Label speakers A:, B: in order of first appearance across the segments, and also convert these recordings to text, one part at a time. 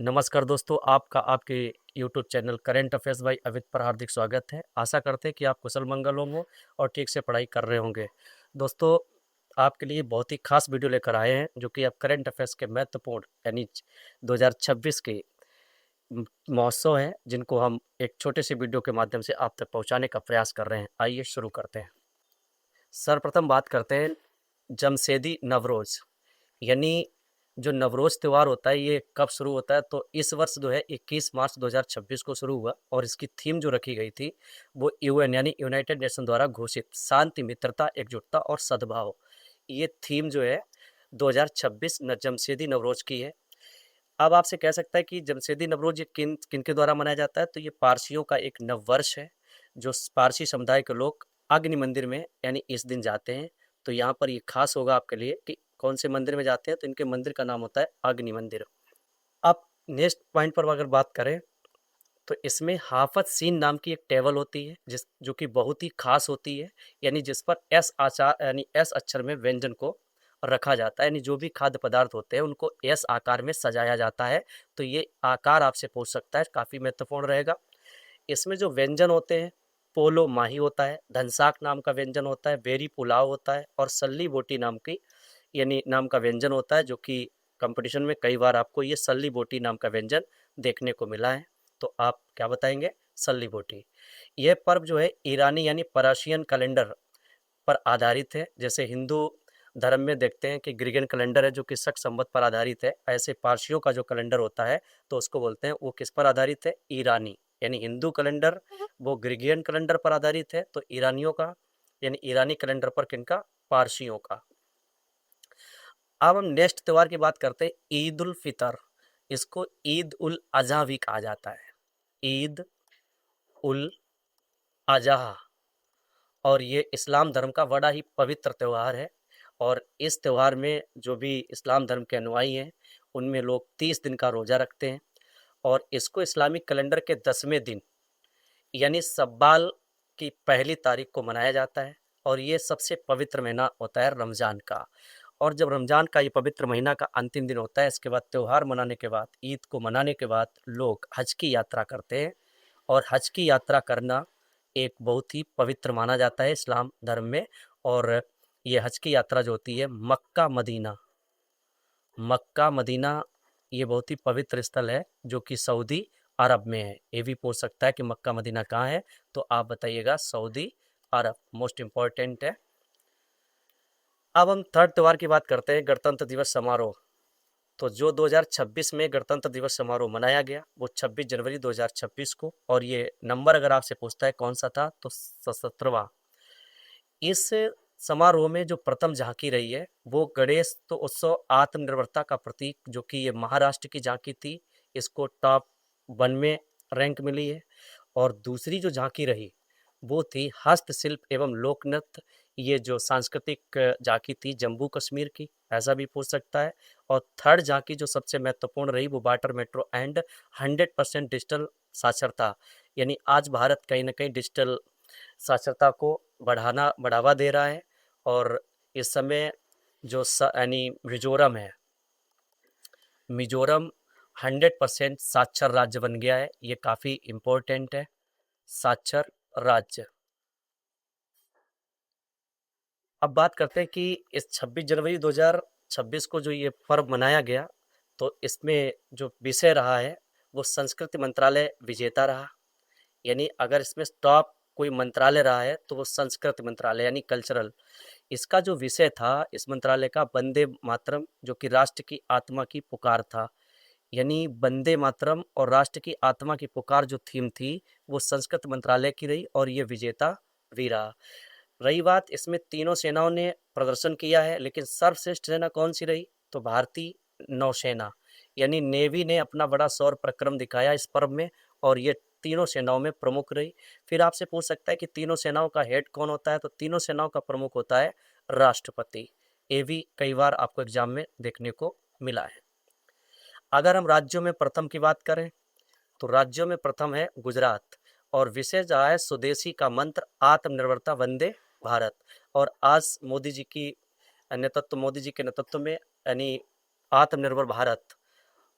A: नमस्कार दोस्तों, आपका आपके YouTube channel current affairs by Avit पर हार्दिक स्वागत है। आशा करते हैं कि आप कुशल मंगल होंगे और ठीक से पढ़ाई कर रहे होंगे। दोस्तों, आपके लिए बहुत ही खास वीडियो लेकर आए हैं जो कि अब करंट अफेयर्स के महत्वपूर्ण यानी 2026 के महोत्सव हैं, जिनको हम एक छोटे से वीडियो के माध्यम से आप तक पहुंचाने का प्रयास कर रहे हैं। आइए शुरू करते हैं। सर्वप्रथम बात करते हैं जमशेदी नवरोज़, यानी जो नवरोज़ त्यौहार होता है ये कब शुरू होता है, तो इस वर्ष जो है 21 मार्च 2026 को शुरू हुआ और इसकी थीम जो रखी गई थी वो यूएन यानी यूनाइटेड नेशन द्वारा घोषित शांति, मित्रता, एकजुटता और सद्भाव, ये थीम जो है 2026 जमशेदी नवरोज़ की है। अब आपसे कह सकता है कि जमशेदी नवरोज़ ये किन किनके द्वारा मनाया जाता है, तो ये पारसियों का एक नववर्ष है। जो पारसी समुदाय के लोग अग्नि मंदिर में यानी इस दिन जाते हैं। तो यहाँ पर ये खास होगा आपके लिए कि कौन से मंदिर में जाते हैं, तो इनके मंदिर का नाम होता है अग्नि मंदिर। अब नेक्स्ट पॉइंट पर अगर बात करें तो इसमें हाफत सीन नाम की एक टेबल होती है जिस जो कि बहुत ही खास होती है, यानी जिस पर एस आचार यानी एस अक्षर में व्यंजन को रखा जाता है, यानी जो भी खाद्य पदार्थ होते हैं उनको एस आकार में सजाया जाता है। तो ये आकार आपसे पूछ सकता है, काफ़ी महत्वपूर्ण रहेगा। इसमें जो व्यंजन होते हैं, पोलो माही होता है, धनसाक नाम का व्यंजन होता है, बेरी पुलाव होता है और सल्ली बोटी नाम की यानी नाम का व्यंजन होता है, जो कि कंपटीशन में कई बार आपको ये सल्ली बोटी नाम का व्यंजन देखने को मिला है। तो आप क्या बताएंगे? सल्ली बोटी। यह पर्व जो है ईरानी यानी पर्शियन कैलेंडर पर आधारित है। जैसे हिंदू धर्म में देखते हैं कि ग्रिगोरियन कैलेंडर है जो कि शक संवत पर आधारित है, ऐसे पारसियों का जो कैलेंडर होता है तो उसको बोलते हैं वो किस पर आधारित है? ईरानी। यानी हिंदू कैलेंडर वो ग्रिगोरियन कैलेंडर पर आधारित है, तो ईरानियों का यानी ईरानी कैलेंडर पर किनका? पारसियों का। अब हम नेक्स्ट त्यौहार की बात करते हैं, ईद उल फितर। इसको ईद उल अजहा भी कहा जाता है, ईद उल अजहा। और ये इस्लाम धर्म का बड़ा ही पवित्र त्यौहार है। और इस त्यौहार में जो भी इस्लाम धर्म के अनुयायी हैं उनमें लोग 30 दिन का रोज़ा रखते हैं और इसको इस्लामिक कैलेंडर के 10वें दिन यानी शव्वाल की पहली तारीख को मनाया जाता है। और ये सबसे पवित्र महीना होता है रमज़ान का। और जब रमज़ान का ये पवित्र महीना का अंतिम दिन होता है, इसके बाद त्यौहार मनाने के बाद, ईद को मनाने के बाद लोग हज की यात्रा करते हैं। और हज की यात्रा करना एक बहुत ही पवित्र माना जाता है इस्लाम धर्म में। और ये हज की यात्रा जो होती है मक्का मदीना, मक्का मदीना ये बहुत ही पवित्र स्थल है जो कि सऊदी अरब में है। ये भी पूछ सकता है कि मक्का मदीना कहाँ है, तो आप बताइएगा सऊदी अरब, मोस्ट इम्पॉर्टेंट है। अब हम थर्ड त्यौहार की बात करते हैं, गणतंत्र दिवस समारोह। तो जो 2026 में गणतंत्र दिवस समारोह मनाया गया वो 26 जनवरी 2026 को, और ये नंबर अगर आपसे पूछता है कौन सा था, तो 17वां। इस समारोह में जो प्रथम झांकी रही है वो गणेश तो उत्सव आत्मनिर्भरता का प्रतीक, जो कि ये महाराष्ट्र की झांकी थी, इसको टॉप 1 में रैंक मिली है। और दूसरी जो झांकी रही वो थी हस्तशिल्प एवं लोक नृत्य, ये जो सांस्कृतिक झांकी थी जम्मू कश्मीर की, ऐसा भी पूछ सकता है। और थर्ड झांकी जो सबसे महत्वपूर्ण रही वो वाटर मेट्रो एंड 100% डिजिटल साक्षरता, यानी आज भारत कहीं ना कहीं डिजिटल साक्षरता को बढ़ावा दे रहा है। और इस समय जो यानी मिजोरम है, मिजोरम 100% साक्षर राज्य बन गया है। ये काफ़ी इम्पोर्टेंट है, साक्षर राज्य। अब बात करते हैं कि इस 26 जनवरी 2026 को जो ये पर्व मनाया गया, तो इसमें जो विषय रहा है वो संस्कृति मंत्रालय विजेता रहा। यानी अगर इसमें टॉप कोई मंत्रालय रहा है तो वो संस्कृति मंत्रालय यानी कल्चरल। इसका जो विषय था इस मंत्रालय का वंदे मातरम, जो कि राष्ट्र की आत्मा की पुकार था। यानी वंदे मातरम और राष्ट्र की आत्मा की पुकार जो थीम थी वो संस्कृत मंत्रालय की रही और ये विजेता भी रहा। रही बात, इसमें तीनों सेनाओं ने प्रदर्शन किया है, लेकिन सर्वश्रेष्ठ सेना कौन सी रही, तो भारतीय नौसेना यानी नेवी ने अपना बड़ा शौर्य पराक्रम दिखाया इस पर्व में। और ये तीनों सेनाओं में प्रमुख रही। फिर आपसे पूछ सकता है कि तीनों सेनाओं का हेड कौन होता है, तो तीनों सेनाओं का प्रमुख होता है राष्ट्रपति। ये भी कई बार आपको एग्जाम में देखने को मिला है। अगर हम राज्यों में प्रथम की बात करें तो राज्यों में प्रथम है गुजरात, और विशेष रहा है स्वदेशी का मंत्र आत्मनिर्भरता वंदे भारत। और आज मोदी जी के नेतृत्व में यानी आत्मनिर्भर भारत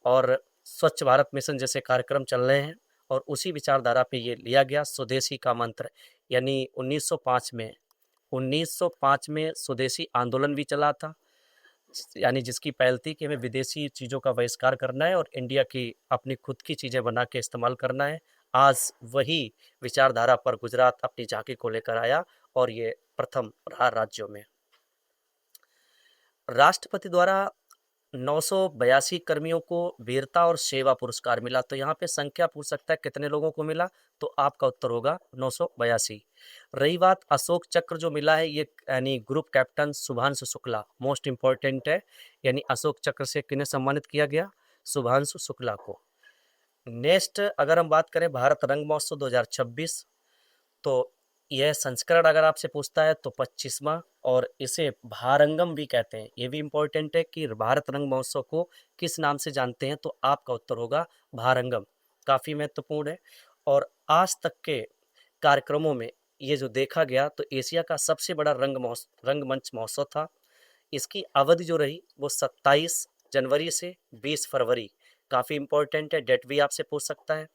A: और स्वच्छ भारत मिशन जैसे कार्यक्रम चल रहे हैं और उसी विचारधारा पे ये लिया गया स्वदेशी का मंत्र। यानी 1905 में स्वदेशी आंदोलन भी चला था, यानी जिसकी पहल थी कि हमें विदेशी चीज़ों का बहिष्कार करना है और इंडिया की अपनी खुद की चीज़ें बना के इस्तेमाल करना है। आज वही विचारधारा पर गुजरात अपनी झांकी को लेकर आया और ये प्रथम रहा राज्यों में। राष्ट्रपति द्वारा 982 कर्मियों को वीरता और सेवा पुरस्कार मिला। तो यहाँ पे संख्या पूछ सकता है कितने लोगों को मिला, तो आपका उत्तर होगा 982। रही बात अशोक चक्र जो मिला है, ये यानी group captain Shubhanshu Shukla most important है। यानी अशोक चक्र से किन्हें सम्मानित किया गया? शुभांशु शुक्ला को। नेक्स्ट अगर हम बात करें भारत रंग महोत्सव 2026, तो यह संस्करण अगर आपसे पूछता है तो 25वां, और इसे भारंगम भी कहते हैं। ये भी इम्पोर्टेंट है कि भारत रंग महोत्सव को किस नाम से जानते हैं, तो आपका उत्तर होगा भारंगम। काफ़ी महत्वपूर्ण है। और आज तक के कार्यक्रमों में ये जो देखा गया, तो एशिया का सबसे बड़ा रंगमंच महोत्सव था। इसकी अवधि जो रही वो 27 जनवरी से 20 फरवरी। काफ़ी इम्पोर्टेंट है, डेट भी आपसे पूछ सकता है।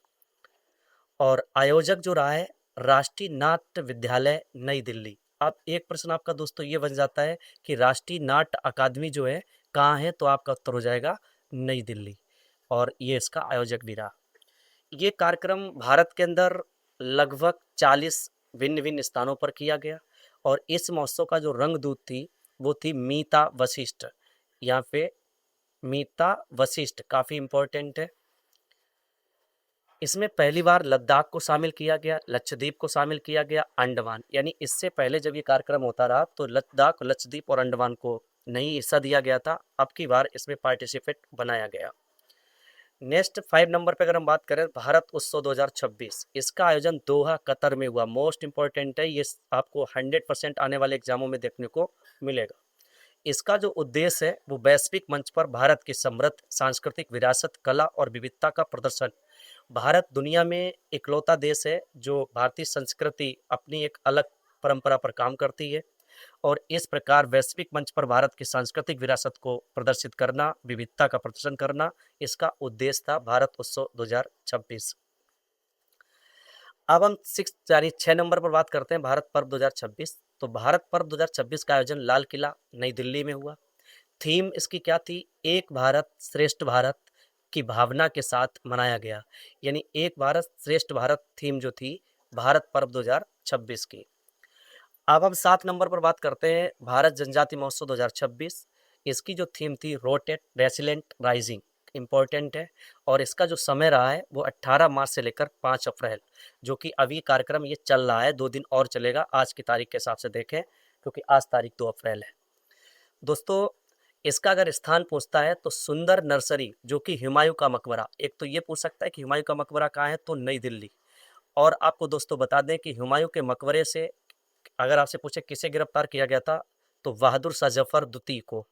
A: और आयोजक जो रहा है राष्ट्रीय नाट्य विद्यालय नई दिल्ली। अब एक प्रश्न आपका दोस्तों ये बन जाता है कि राष्ट्रीय नाट्य अकादमी जो है कहाँ है, तो आपका उत्तर हो जाएगा नई दिल्ली, और ये इसका आयोजक भी रहा। ये कार्यक्रम भारत के अंदर लगभग 40 भिन्न भिन्न स्थानों पर किया गया, और इस महोत्सव का जो रंगदूत थी वो थी मीता वशिष्ठ। यहाँ पे मीता वशिष्ठ काफ़ी इम्पोर्टेंट है। इसमें पहली बार लद्दाख को शामिल किया गया, लक्षद्वीप को शामिल किया गया, अंडमान। यानी इससे पहले जब ये कार्यक्रम होता रहा तो लद्दाख, लक्षद्वीप और अंडमान को नहीं हिस्सा दिया गया था। अब की बार इसमें पार्टिसिपेट बनाया गया। नेक्स्ट 5 नंबर पे अगर हम बात करें भारत उत्सव 2026, इसका आयोजन दोहा कतर में हुआ। मोस्ट इंपॉर्टेंट है, ये आपको 100% आने वाले एग्जामों में देखने को मिलेगा। इसका जो उद्देश्य है वो वैश्विक मंच पर भारत की समृद्ध सांस्कृतिक विरासत, कला और विविधता का प्रदर्शन। भारत दुनिया में इकलौता देश है जो भारतीय संस्कृति अपनी एक अलग परंपरा पर काम करती है, और इस प्रकार वैश्विक मंच पर भारत की सांस्कृतिक विरासत को प्रदर्शित करना, विविधता का प्रदर्शन करना, इसका उद्देश्य था भारत उत्सव 2026। अब हम 6 नंबर पर बात करते हैं भारत पर्व 2026। तो भारत पर्व 2026 का आयोजन लाल किला नई दिल्ली में हुआ। थीम इसकी क्या थी? एक भारत श्रेष्ठ भारत की भावना के साथ मनाया गया। यानी एक भारत श्रेष्ठ भारत थीम जो थी भारत पर्व 2026 की। अब हम 7 नंबर पर बात करते हैं भारत जनजाति महोत्सव 2026। इसकी जो थीम थी रोटेट रेसिलेंट राइजिंग, इम्पोर्टेंट है। और इसका जो समय रहा है वो 18 मार्च से लेकर 5 अप्रैल, जो कि अभी कार्यक्रम ये चल रहा है, 2 दिन और चलेगा आज की तारीख के हिसाब से देखें, क्योंकि आज तारीख 2 अप्रैल है। दोस्तों इसका अगर स्थान पूछता है तो सुंदर नर्सरी, जो कि हुमायूं का मकबरा। एक तो ये पूछ सकता है कि हुमायूं का मकबरा कहाँ है, तो नई दिल्ली। और आपको दोस्तों बता दें कि हुमायूं के मकबरे से अगर आपसे पूछे किसे गिरफ्तार किया गया था, तो बहादुर शाह जफर द्वितीय को,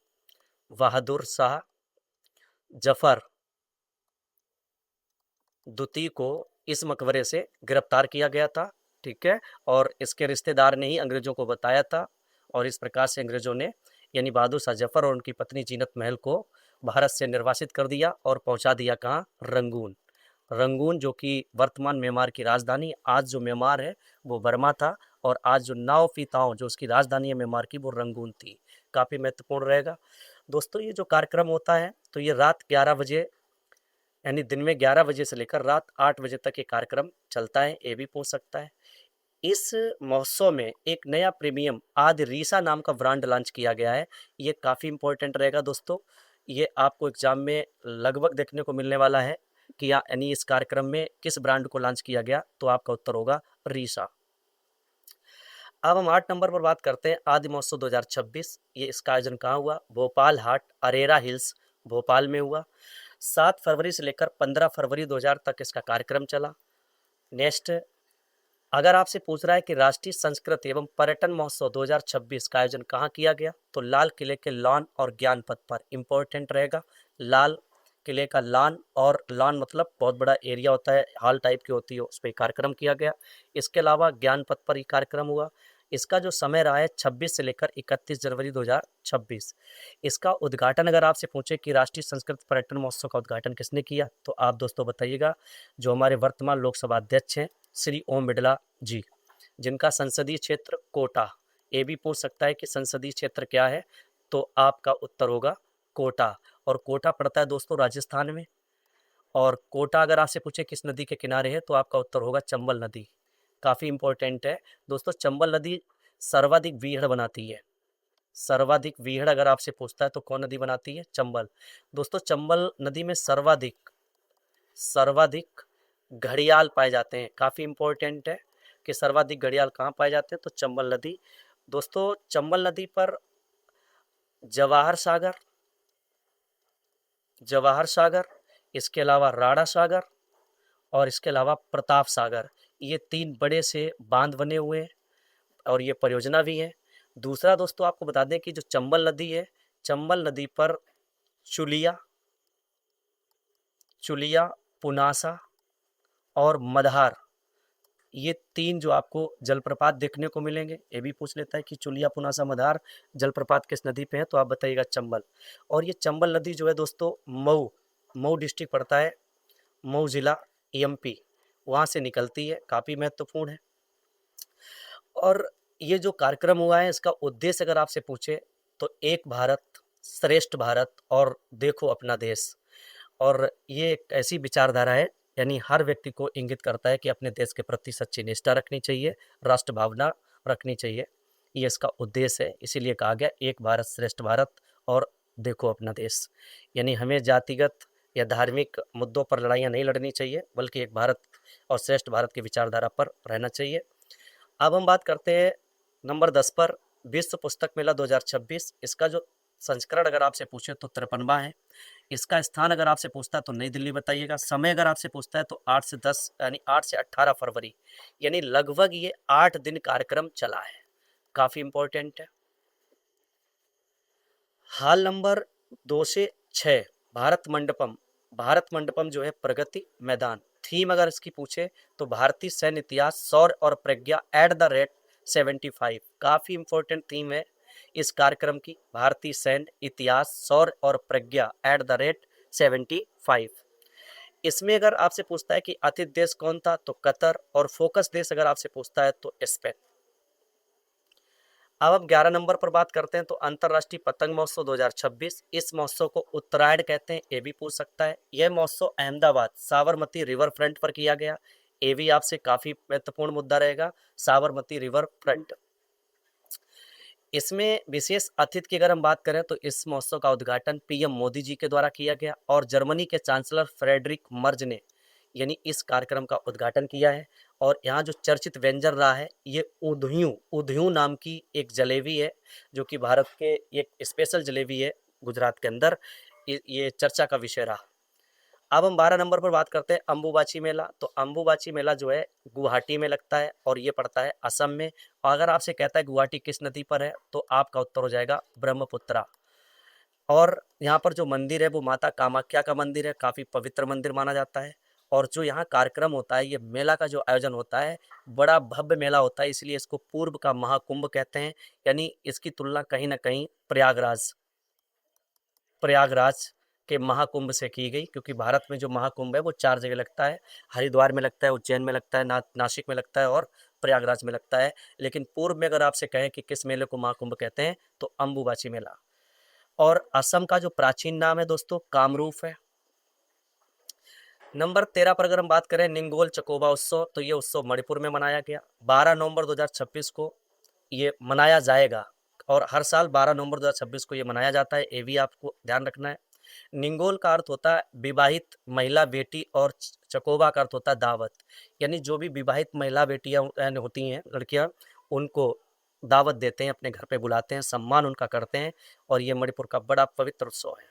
A: बहादुर शाह जफर द्वितीय को इस मकबरे से गिरफ्तार किया गया था। ठीक है, और इसके रिश्तेदार ने ही अंग्रेजों को बताया था, और इस प्रकार से अंग्रेजों ने यानी बहादुर शाह जफर और उनकी पत्नी जीनत महल को भारत से निर्वासित कर दिया और पहुंचा दिया कहाँ? रंगून। रंगून जो कि वर्तमान म्यांमार की राजधानी, आज जो म्यांमार है वो बर्मा था, और आज जो नाव फीताओं जो उसकी राजधानी है म्यांमार की, वो रंगून थी। काफ़ी महत्वपूर्ण रहेगा दोस्तों। ये जो कार्यक्रम होता है तो ये रात 11 बजे, यानी दिन में 11 बजे से लेकर रात 8 बजे तक ये कार्यक्रम चलता है, ये भी पूछ सकता है। इस महोत्सव में एक नया प्रीमियम आदि रीसा नाम का ब्रांड लॉन्च किया गया है। ये काफ़ी इंपॉर्टेंट रहेगा दोस्तों। ये आपको एग्जाम में लगभग देखने को मिलने वाला है कि यानी इस कार्यक्रम में किस ब्रांड को लॉन्च किया गया, तो आपका उत्तर होगा रीसा। अब हम 8 नंबर पर बात करते हैं आदि महोत्सव 2026। ये इसका आयोजन कहाँ हुआ? भोपाल हाट अरेरा हिल्स भोपाल में हुआ। 7 फरवरी से लेकर 15 फरवरी 2000 तक इसका कार्यक्रम चला। नेक्स्ट अगर आपसे पूछ रहा है कि राष्ट्रीय संस्कृति एवं पर्यटन महोत्सव 2026 का आयोजन कहाँ किया गया, तो लाल किले के लॉन और ज्ञान पथ पर। इंपॉर्टेंट रहेगा, लाल किले का लॉन, और लॉन मतलब बहुत बड़ा एरिया होता है, हॉल टाइप की होती है, उस पर कार्यक्रम किया गया। इसके अलावा ज्ञान पथ पर ही कार्यक्रम हुआ। इसका जो समय रहा है 26 से लेकर 31 जनवरी 2026। इसका उद्घाटन अगर आपसे पूछे कि राष्ट्रीय संस्कृत पर्यटन महोत्सव का उद्घाटन किसने किया, तो आप दोस्तों बताइएगा, जो हमारे वर्तमान लोकसभा अध्यक्ष हैं श्री ओम बिरला जी, जिनका संसदीय क्षेत्र कोटा। ये भी पूछ सकता है कि संसदीय क्षेत्र क्या है, तो आपका उत्तर होगा कोटा। और कोटा पड़ता है दोस्तों राजस्थान में। और कोटा अगर आपसे पूछे किस नदी के किनारे है, तो आपका उत्तर होगा चंबल नदी। काफ़ी इंपॉर्टेंट है दोस्तों। चंबल नदी सर्वाधिक बीहड़ बनाती है। सर्वाधिक बीहड़ अगर आपसे पूछता है तो कौन नदी बनाती है? चंबल। दोस्तों चंबल नदी में सर्वाधिक घड़ियाल पाए जाते हैं। काफ़ी इंपॉर्टेंट है कि सर्वाधिक घड़ियाल कहाँ पाए जाते हैं, तो चंबल नदी। दोस्तों चंबल नदी पर जवाहर सागर, इसके अलावा राणा सागर और इसके अलावा प्रताप सागर, ये 3 बड़े से बांध बने हुए हैं और ये परियोजना भी है। दूसरा दोस्तों आपको बता दें कि जो चंबल नदी है, चंबल नदी पर चुलिया, पुनासा और मधार, ये 3 जो आपको जलप्रपात देखने को मिलेंगे। ये भी पूछ लेता है कि चुलिया, पुनासा, मधार जलप्रपात किस नदी पे है, तो आप बताइएगा चंबल। और ये चंबल नदी जो है दोस्तों मऊ डिस्ट्रिक्ट पड़ता है, मऊ जिला एमपी, वहाँ से निकलती है। काफ़ी महत्वपूर्ण है। और ये जो कार्यक्रम हुआ है, इसका उद्देश्य अगर आपसे पूछे तो एक भारत श्रेष्ठ भारत और देखो अपना देश। और ये एक ऐसी विचारधारा है, यानी हर व्यक्ति को इंगित करता है कि अपने देश के प्रति सच्ची निष्ठा रखनी चाहिए, राष्ट्र भावना रखनी चाहिए। ये इसका उद्देश्य है, इसीलिए कहा गया एक भारत श्रेष्ठ भारत और देखो अपना देश। यानी हमें जातिगत या धार्मिक मुद्दों पर लड़ाइयाँ नहीं लड़नी चाहिए, बल्कि एक भारत और श्रेष्ठ भारत की विचारधारा पर रहना चाहिए। अब हम बात करते हैं नंबर 10 पर, विश्व पुस्तक मेला 2026। इसका जो संस्करण अगर आपसे पूछे तो 53वां है। इसका स्थान अगर आपसे पूछता है तो नई दिल्ली बताइएगा। समय अगर आपसे पूछता है तो 8 से 10 यानी 8 से 18 फरवरी, यानी लगभग ये 8 दिन कार्यक्रम चला है। काफ़ी इंपॉर्टेंट है। हाल नंबर 2 से 6, भारत मंडपम जो है प्रगति मैदान। थीम अगर इसकी पूछे तो भारतीय सैन्य इतिहास, शौर्य और प्रज्ञा @75। काफ़ी इंपॉर्टेंट थीम है इस कार्यक्रम की, भारतीय सैन्य इतिहास, शौर्य और प्रज्ञा @75। इसमें अगर आपसे पूछता है कि अतिथि देश कौन था, तो कतर। और फोकस देश अगर आपसे पूछता है तो स्पेन। अब हम 11 नंबर पर बात करते हैं तो अंतर्राष्ट्रीय पतंग महोत्सव 2026। इस महोत्सव को उत्तरायण कहते हैं, ये भी पूछ सकता है। यह महोत्सव अहमदाबाद साबरमती रिवर फ्रंट पर किया गया। ये भी आपसे काफी महत्वपूर्ण मुद्दा रहेगा, साबरमती रिवर फ्रंट। इसमें विशेष अतिथि की अगर हम बात करें तो इस महोत्सव का उद्घाटन पीएम मोदी जी के द्वारा किया गया और जर्मनी के चांसलर फ्रेडरिक मर्ज ने यानी इस कार्यक्रम का उद्घाटन किया है। और यहाँ जो चर्चित व्यंजन रहा है, ये उधियूं नाम की एक जलेबी है, जो कि भारत के एक स्पेशल जलेबी है गुजरात के अंदर। ये चर्चा का विषय रहा। अब हम 12 नंबर पर बात करते हैं अम्बुबाची मेला। तो अम्बुबाची मेला जो है गुवाहाटी में लगता है और ये पड़ता है असम में। और अगर आपसे कहता है गुवाहाटी किस नदी पर है, तो आपका उत्तर हो जाएगा ब्रह्मपुत्रा। और यहाँ पर जो मंदिर है वो माता कामाख्या का मंदिर है, काफ़ी पवित्र मंदिर माना जाता है। और जो यहाँ कार्यक्रम होता है, ये मेला का जो आयोजन होता है, बड़ा भव्य मेला होता है, इसलिए इसको पूर्व का महाकुंभ कहते हैं। यानी इसकी तुलना कहीं ना कहीं प्रयागराज के महाकुंभ से की गई, क्योंकि भारत में जो महाकुंभ है वो 4 जगह लगता है। हरिद्वार में लगता है, उज्जैन में लगता है, नासिक में लगता है और प्रयागराज में लगता है। लेकिन पूर्व में अगर आपसे कहें कि किस मेले को महाकुंभ कहते हैं, तो अम्बुबाची मेला। और असम का जो प्राचीन नाम है दोस्तों, कामरूप है। नंबर 13 पर अगर हम बात करें निंगोल चकोबा उत्सव, तो ये उत्सव मणिपुर में मनाया गया 12 नवंबर 2026 को ये मनाया जाएगा। और हर साल 12 नवंबर 2026 को ये मनाया जाता है, ये भी आपको ध्यान रखना है। निंगोल का अर्थ होता है विवाहित महिला बेटी और चकोबा का अर्थ होता है दावत। यानी जो भी विवाहित महिला बेटियां होती हैं, लड़कियां, उनको दावत देते हैं, अपने घर पे बुलाते हैं, सम्मान उनका करते हैं। और ये मणिपुर का बड़ा पवित्र उत्सव है।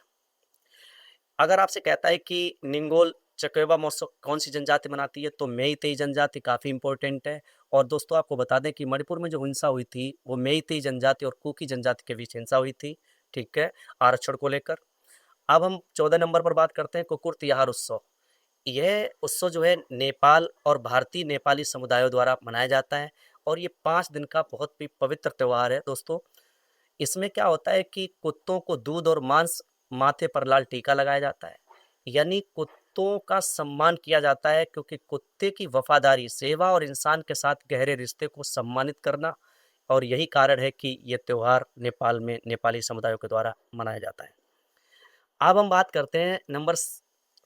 A: अगर आपसे कहता है कि निंगोल चकेबा महोत्सव कौन सी जनजाति मनाती है, तो मेईतेई जनजाति। काफ़ी इंपॉर्टेंट है। और दोस्तों आपको बता दें कि मणिपुर में जो हिंसा हुई थी, वो मेईतेई जनजाति और कुकी जनजाति के बीच हिंसा हुई थी, ठीक है, आरक्षण को लेकर। अब हम 14 नंबर पर बात करते हैं कुकुर तिहार उत्सव। यह उत्सव जो है नेपाल और भारतीय नेपाली समुदायों द्वारा मनाया जाता है। और ये 5 दिन का बहुत ही पवित्र त्यौहार है दोस्तों। इसमें क्या होता है कि कुत्तों को दूध और मांस, माथे पर लाल टीका लगाया जाता है, यानी कुत्तों का सम्मान किया जाता है, क्योंकि कुत्ते की वफादारी, सेवा और इंसान के साथ गहरे रिश्ते को सम्मानित करना, और यही कारण है कि ये त्यौहार नेपाल में नेपाली समुदायों के द्वारा मनाया जाता है। अब हम बात करते हैं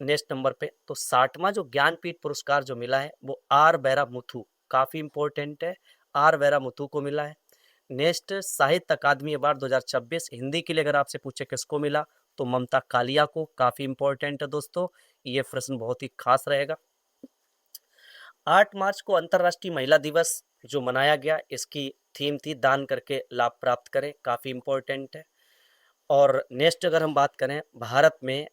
A: नेक्स्ट नंबर पे, तो 60वां जो ज्ञानपीठ पुरस्कार जो मिला है वो आर बैरामुथु, काफ़ी इंपॉर्टेंट है, आर बैरामुथु को मिला है। नेक्स्ट साहित्य अकादमी अवार्ड 2026 हिंदी के लिए अगर आपसे पूछे किसको मिला, तो ममता कालिया को, काफ़ी इंपॉर्टेंट है दोस्तों, ये प्रश्न बहुत ही खास रहेगा। 8 मार्च को अंतर्राष्ट्रीय महिला दिवस जो मनाया गया, इसकी थीम थी दान करके लाभ प्राप्त करें, काफ़ी इंपॉर्टेंट है। और नेक्स्ट अगर हम बात करें, भारत में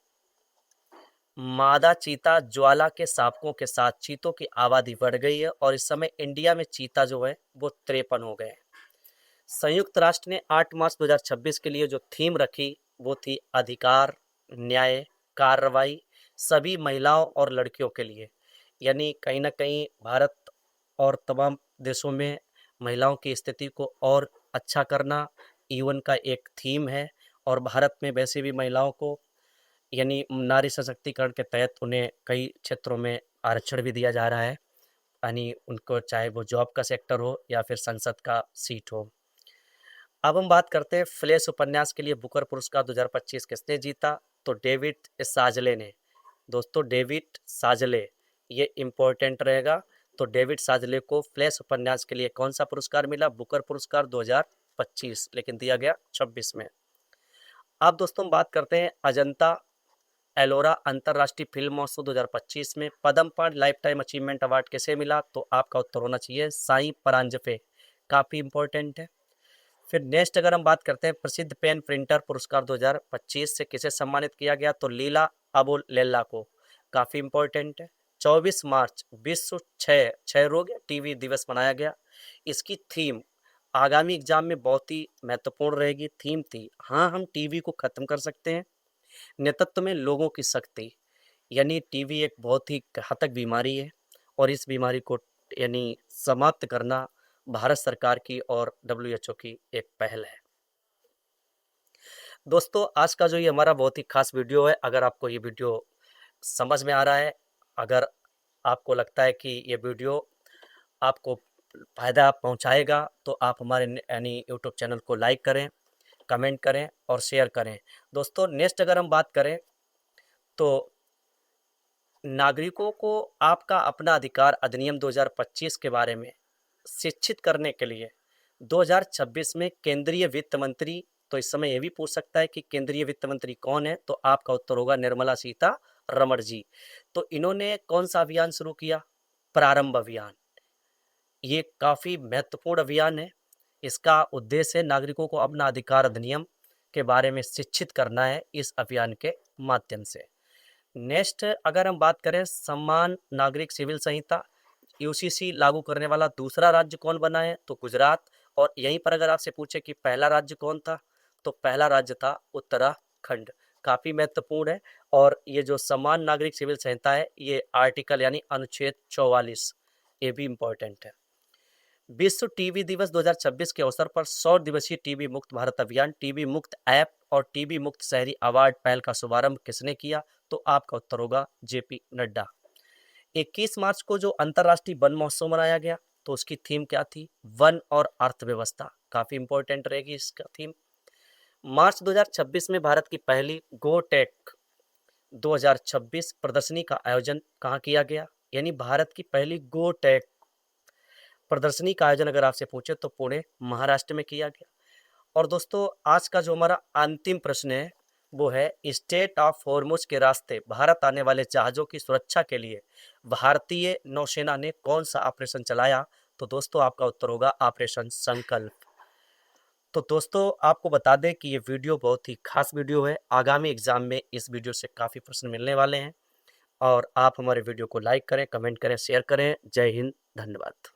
A: मादा चीता ज्वाला के सांपों के साथ चीतों की आबादी बढ़ गई है, और इस समय इंडिया में चीता जो है वो 53 हो गए हैं। संयुक्त राष्ट्र ने 8 मार्च 2026 के लिए जो थीम रखी वो थी अधिकार, न्याय, कार्रवाई सभी महिलाओं और लड़कियों के लिए, यानी कहीं ना कहीं भारत और तमाम देशों में महिलाओं की स्थिति को और अच्छा करना यूएन का एक थीम है। और भारत में वैसे भी महिलाओं को, यानी नारी सशक्तिकरण के तहत उन्हें कई क्षेत्रों में आरक्षण भी दिया जा रहा है, यानी उनको चाहे वो जॉब का सेक्टर हो या फिर संसद का सीट हो। अब हम बात करते हैं फ्लैश उपन्यास के लिए बुकर पुरस्कार 2025 किसने जीता, तो डेविड साजले ने। दोस्तों डेविड साजले, ये इम्पोर्टेंट रहेगा। तो डेविड साजले को फ्लैश उपन्यास के लिए कौन सा पुरस्कार मिला, बुकर पुरस्कार 2025, लेकिन दिया गया 26 में। अब दोस्तों बात करते हैं अजंता एलोरा अंतर्राष्ट्रीय फिल्म महोत्सव 2025 में पद्म पाण लाइफ टाइम अचीवमेंट अवार्ड किसे मिला, तो आपका उत्तर होना चाहिए साई परांजपे, काफ़ी इंपॉर्टेंट है। फिर नेक्स्ट अगर हम बात करते हैं प्रसिद्ध पेन प्रिंटर पुरस्कार 2025 से किसे सम्मानित किया गया, तो लीला अबुल लेल्ला को, काफ़ी इंपॉर्टेंट है। 24 मार्च विश्व क्षय रोग टीबी दिवस मनाया गया। इसकी थीम आगामी एग्जाम में बहुत ही महत्वपूर्ण रहेगी। थीम थी हाँ हम टीबी को खत्म कर सकते हैं, नेतृत्व में लोगों की शक्ति, यानी टीबी एक बहुत ही घातक बीमारी है, और इस बीमारी को यानी समाप्त करना भारत सरकार की और डब्ल्यूएचओ की एक पहल है। दोस्तों आज का जो ये हमारा बहुत ही खास वीडियो है, अगर आपको ये वीडियो समझ में आ रहा है, अगर आपको लगता है कि ये वीडियो आपको फ़ायदा पहुंचाएगा, तो आप हमारे यानी यूट्यूब चैनल को लाइक करें, कमेंट करें और शेयर करें। दोस्तों नेक्स्ट अगर हम बात करें, तो नागरिकों को आपका अपना अधिकार अधिनियम 2025 के बारे में शिक्षित करने के लिए 2026 में केंद्रीय वित्त मंत्री, तो इस समय ये भी पूछ सकता है कि केंद्रीय वित्त मंत्री कौन है, तो आपका उत्तर होगा निर्मला सीतारमण जी। तो इन्होंने कौन सा अभियान शुरू किया, प्रारंभ अभियान। ये काफ़ी महत्वपूर्ण अभियान है। इसका उद्देश्य है नागरिकों को अपना अधिकार अधिनियम के बारे में शिक्षित करना है इस अभियान के माध्यम से। नेक्स्ट अगर हम बात करें समान नागरिक सिविल संहिता यूसीसी लागू करने वाला दूसरा राज्य कौन बना है, तो गुजरात। और यहीं पर अगर आपसे पूछे कि पहला राज्य कौन था, तो पहला राज्य था उत्तराखंड, काफ़ी महत्वपूर्ण है। और ये जो समान नागरिक सिविल संहिता है, ये आर्टिकल यानी अनुच्छेद 44, ये भी इम्पोर्टेंट है। विश्व टीबी दिवस 2026 के अवसर पर 100 दिवसीय टीबी मुक्त भारत अभियान, टीबी मुक्त ऐप और टीबी मुक्त शहरी अवार्ड पहल का शुभारंभ किसने किया, तो आपका उत्तर होगा जेपी नड्डा। 21 मार्च को जो अंतर्राष्ट्रीय वन महोत्सव मनाया गया, तो उसकी थीम क्या थी, वन और अर्थव्यवस्था, काफ़ी इंपॉर्टेंट रहेगी इसका थीम। मार्च 2026 में भारत की पहली गो टेक 2026 प्रदर्शनी का आयोजन कहाँ किया गया, यानी भारत की पहली गो टेक प्रदर्शनी का आयोजन अगर आपसे पूछे तो पुणे महाराष्ट्र में किया गया। और दोस्तों आज का जो हमारा अंतिम प्रश्न है वो है स्टेट ऑफ हॉर्मुज के रास्ते भारत आने वाले जहाज़ों की सुरक्षा के लिए भारतीय नौसेना ने कौन सा ऑपरेशन चलाया, तो दोस्तों आपका उत्तर होगा ऑपरेशन संकल्प। तो दोस्तों आपको बता दें कि ये वीडियो बहुत ही खास वीडियो है, आगामी एग्जाम में इस वीडियो से काफ़ी प्रश्न मिलने वाले हैं। और आप हमारे वीडियो को लाइक करें, कमेंट करें, शेयर करें। जय हिंद, धन्यवाद।